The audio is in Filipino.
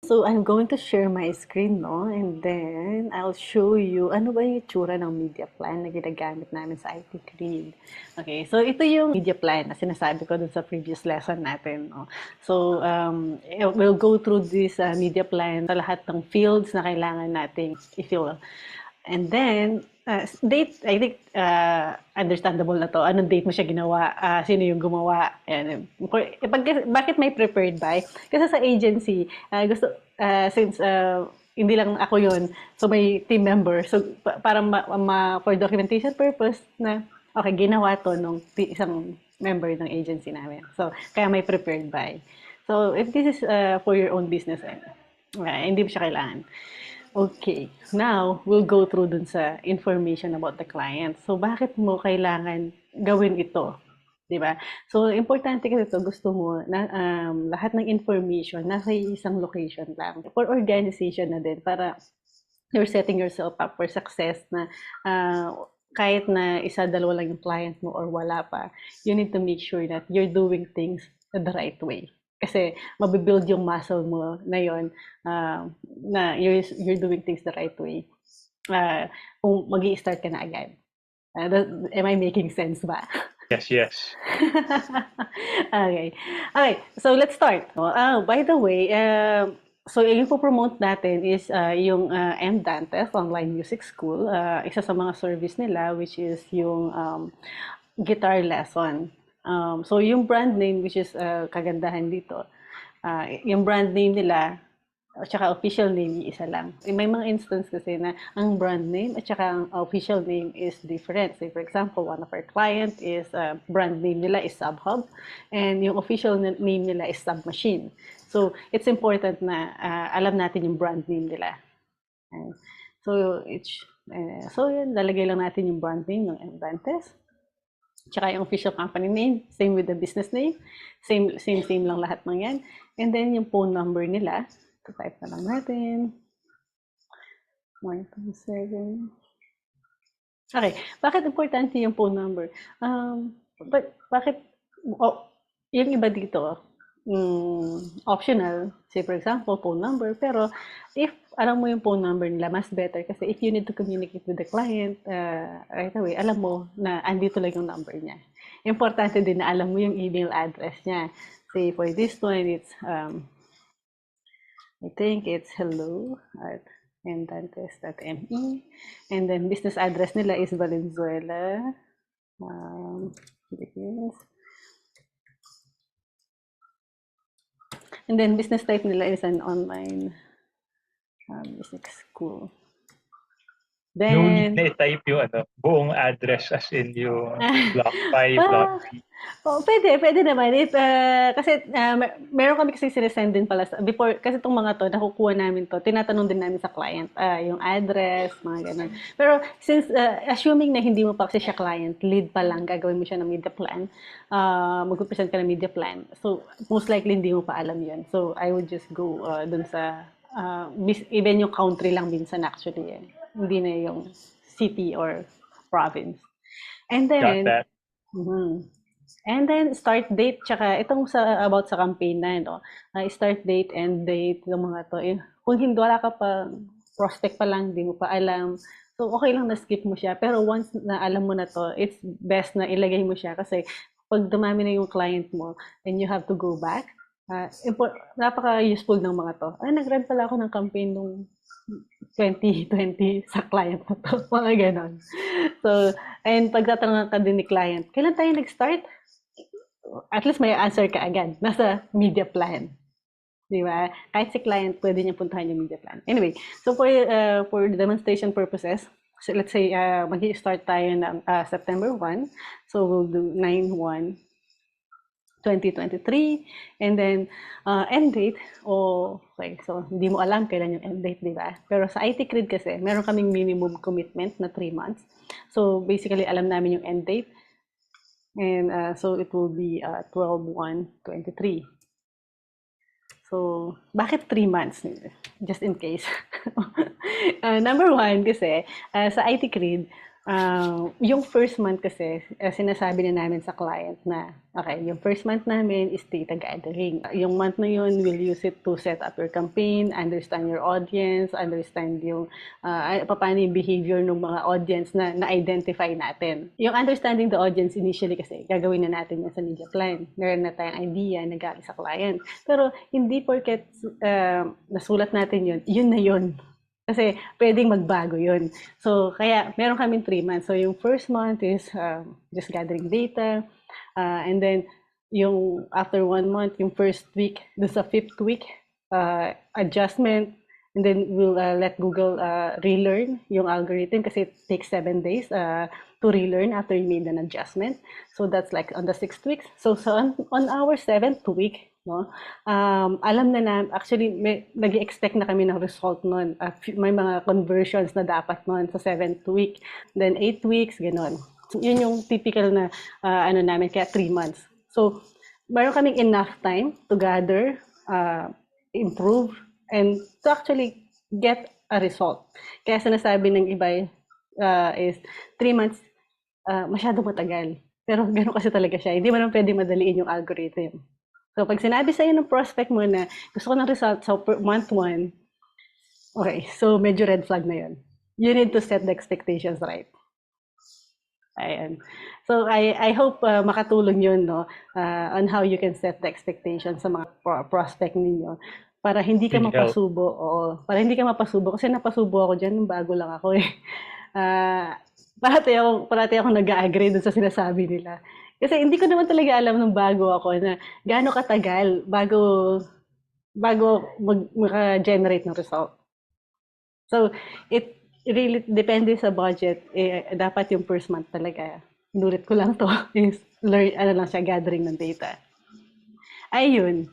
So, I'm going to share my screen, no? And then, I'll show you ano ba yung itsura ng media plan na ginagamit namin sa IT Creed. Okay, so ito yung media plan na sinasabi ko dun sa previous lesson natin, no? So, we'll go through this media plan sa lahat ng fields na kailangan nating i-fill. And then, date, I think, understandable na to. Anong date mo siya ginawa? Sino yung gumawa? Yan. Bakit may prepared by? Kasi sa agency, gusto, since hindi lang ako yun, so may team member. So, para for documentation purpose na, okay, ginawa to nung isang member ng agency namin. So, kaya may prepared by. So, if this is for your own business, hindi mo siya kailangan. Okay, now we'll go through dun sa information about the client. So, bakit mo kailangan gawin ito? Di ba? So, importante kasi ito, gusto mo na lahat ng information nasa isang location lang. For organization na din, para you're setting yourself up for success na kahit na isa, dalawa lang yung client mo or wala pa, you need to make sure that you're doing things the right way. Kasi mabibuild yung muscle mo na yon, na you're doing things the right way. Kung mag-i-start ka na agad. Am I making sense ba? Yes, yes. Okay. Okay, so let's start. By the way, so yung po-promote natin is yung M. Dantes Online Music School. Isa sa mga service nila, which is yung guitar lesson. So yung brand name, which is kagandahan dito, yung brand name nila, at saka official name, yung isa lang. May mga instance kasi na ang brand name at saka ang official name is different. Say for example, one of our client is, brand name nila is Subhub, and yung official name nila is Submachine. So, it's important na alam natin yung brand name nila. So yun, lalagay lang natin yung brand name ng Envantes. Tsaka yung official company name, same with the business name. Same lang lahat ng yan. And then yung phone number nila, type na lang natin. 127. Okay, bakit importante yung phone number? Bakit, yung iba dito, optional, say for example, phone number, pero if alam mo yung phone number nila, mas better kasi if you need to communicate with the client right away, alam mo na andito lang yung number niya. Importante din na alam mo yung email address niya. Say for this one, it's I think it's hello@endantes.me, and then business address nila is Valenzuela, Philippines. And then business type nila is an online business school. No need Then, na i-type yung buong address as in yung block 5, block 3. pwede naman. Kasi meron kami kasi sinesend din pala before, kasi itong mga to, nakukuha namin to, tinatanong din namin sa client, yung address, mga ganun. Pero since, assuming na hindi mo pa kasi siya client, lead pa lang, gagawin mo siya ng media plan, mag-present ka ng media plan. So, most likely hindi mo pa alam yun. So, I would just go dun sa, even yung country lang minsan actually. Hindi na yung city or province. And Got then, that. And then start date, tsaka itong about sa campaign na, no? Start date, end date, yung mga to. Kung hindi, wala ka pa, prospect pa lang, di mo pa alam. So, okay lang na skip mo siya. Pero once na alam mo na to, it's best na ilagay mo siya kasi pag dumami na yung client mo and you have to go back, napaka-useful ng mga to. Nag-run pala ako ng campaign nung 2020 sa client na to. Mga ganon. So, and pagtatanong ka din ni client, kailan tayo nag-start? At least may answer ka agad. Nasa media plan. Di ba? Kahit si client, pwede niya puntahan yung media plan. Anyway, so for demonstration purposes, so let's say mag-i-start tayo ng September 1. So we'll do 9/1 2023, and then end date, okay, so hindi mo alam kailan yung end date, di ba? Pero sa IT Cred kasi, meron kaming minimum commitment na 3 months. So basically, alam namin yung end date, and so it will be 12/1/23. So, bakit 3 months? Just in case. Number one, kasi sa IT Cred, Yung first month kasi, sinasabi na namin sa client na, okay, yung first month namin is data gathering. Yung month na yun, we'll use it to set up your campaign, understand your audience, understand yung paano yung behavior ng mga audience na na-identify natin. Yung understanding the audience initially kasi, gagawin na natin yan sa media plan. Meron na tayong idea na galing sa client. Pero hindi porket nasulat natin yun, yun na yun. Kasi pwedeng magbago yun. So, kaya meron kaming 3 months. So, yung first month is just gathering data. And then, yung after 1 month, yung first week, doon sa 5th week, adjustment. And then, we'll let Google relearn yung algorithm kasi it takes 7 days to relearn after you made an adjustment. So, that's like on the 6th week. So on our 7th week, no? Alam na actually nag-expect na kami ng result noon. May mga conversions na dapat noon sa 7th week. Then 8 weeks, gano'n. So, yun yung typical na ano namin, kaya 3 months. So, meron kaming enough time to gather, improve, and to actually get a result. Kaya sinasabi ng iba is 3 months, masyado matagal. Pero gano'n kasi talaga siya. Hindi mo naman pwede madaliin yung algorithm. So, pag sinabi sa'yo ng prospect mo na gusto ko ng result sa month 1, okay, so medyo red flag na yun. You need to set the expectations right. Ayan. So, I hope makatulong yun, no, on how you can set the expectations sa mga prospect ninyo para hindi ka Really help. mapasubo. Oo, para hindi ka mapasubo. Kasi napasubo ako dyan, nung bago lang ako eh. Parati ako nag-agree dun sa sinasabi nila. Kasi hindi ko naman talaga alam nung bago ako na gaano katagal bago maka-generate ng result. So, it really depende sa budget. Dapat yung first month talaga. Inulit ko lang to is learn, lang siya, gathering ng data. Ayun.